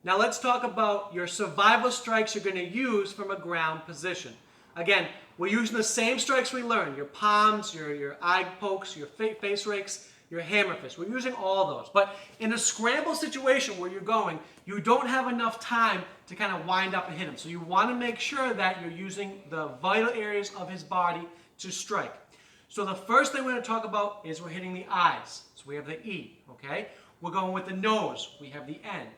Now let's talk about your survival strikes you're going to use from a ground position. Again, we're using the same strikes we learned, your palms, your eye pokes, your face rakes, your hammer fist. We're using all those. But in a scramble situation where you're going, you don't have enough time to kind of wind up and hit him. So you want to make sure that you're using the vital areas of his body to strike. So the first thing we're going to talk about is we're hitting the eyes. So we have the E, okay? We're going with the nose. We have the N.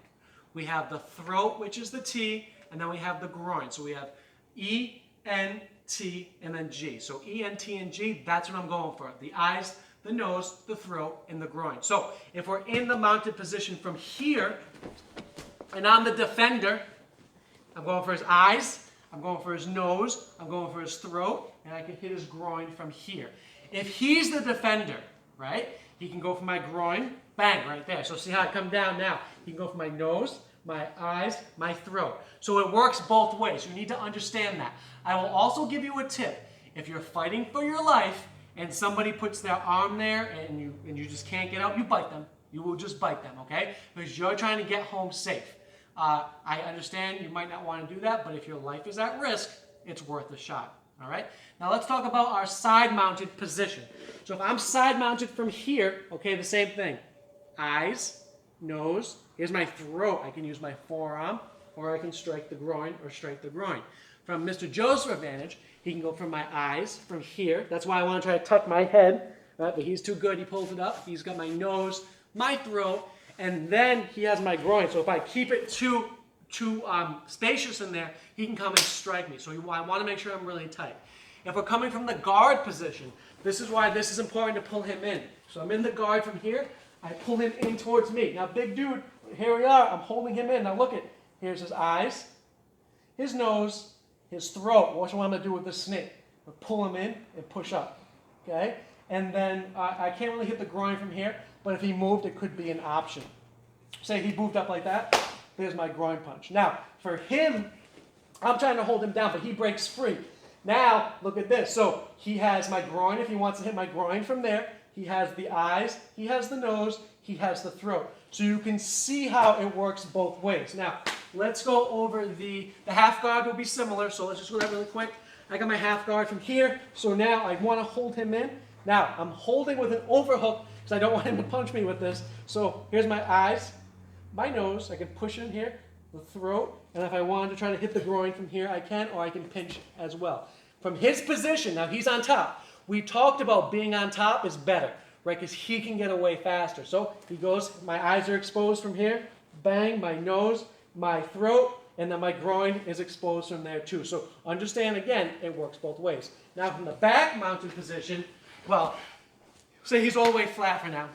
We have the throat, which is the T, and then we have the groin. So we have E, N, T, and then G. So E, N, T, and G, that's what I'm going for. The eyes, the nose, the throat, and the groin. So if we're in the mounted position from here, and I'm the defender, I'm going for his eyes, I'm going for his nose, I'm going for his throat, and I can hit his groin from here. If he's the defender, right, he can go for my groin, bang, right there. So see how I come down now? He can go for my nose, my eyes, my throat. So it works both ways. You need to understand that. I will also give you a tip. If you're fighting for your life and somebody puts their arm there and you just can't get out, you bite them. You will just bite them, okay? Because you're trying to get home safe. I understand you might not want to do that, but if your life is at risk, it's worth a shot. All right? Now let's talk about our side-mounted position. So if I'm side-mounted from here, okay, the same thing. Eyes, nose, here's my throat. I can use my forearm, or I can strike the groin or strike the groin. From Mr. Joe's advantage, he can go from my eyes, from here. That's why I want to try to tuck my head, right? But he's too good. He pulls it up. He's got my nose, my throat, and then he has my groin. So if I keep it too spacious in there, he can come and strike me. So I want to make sure I'm really tight. If we're coming from the guard position, this is why this is important to pull him in. So I'm in the guard from here. I pull him in towards me. Now, big dude, here we are. I'm holding him in. Now look at, here's his eyes, his nose, his throat. Watch what I'm going to do with this snake. I'll pull him in and push up. Okay? And then I can't really hit the groin from here, but if he moved, it could be an option. Say he moved up like that. There's my groin punch. Now, for him, I'm trying to hold him down, but he breaks free. Now, look at this. So he has my groin. If he wants to hit my groin from there, he has the eyes, he has the nose, he has the throat. So you can see how it works both ways. Now, let's go over the half guard will be similar. So let's just go that really quick. I got my half guard from here. So now I want to hold him in. Now, I'm holding with an overhook because I don't want him to punch me with this. So here's my eyes, my nose. I can push in here, the throat. And if I wanted to try to hit the groin from here, I can, or I can pinch as well. From his position, now he's on top. We talked about being on top is better, right? Because he can get away faster. So he goes, my eyes are exposed from here, bang, my nose, my throat, and then my groin is exposed from there too. So understand, again, it works both ways. Now from the back mounted position, well, say he's all the way flat for now.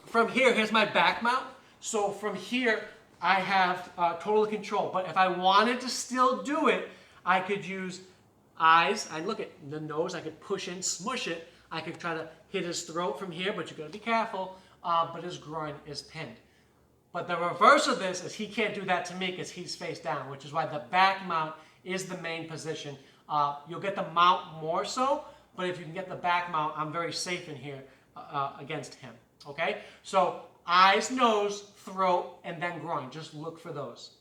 From here, here's my back mount. So from here, I have total control. But if I wanted to still do it, I could use eyes. I look at the nose. I could push in, smush it. I could try to hit his throat from here, but you've got to be careful. But his groin is pinned. But the reverse of this is he can't do that to me because he's face down, which is why the back mount is the main position. You'll get the mount more so, but if you can get the back mount, I'm very safe in here against him. Okay? So eyes, nose, throat, and then groin. Just look for those.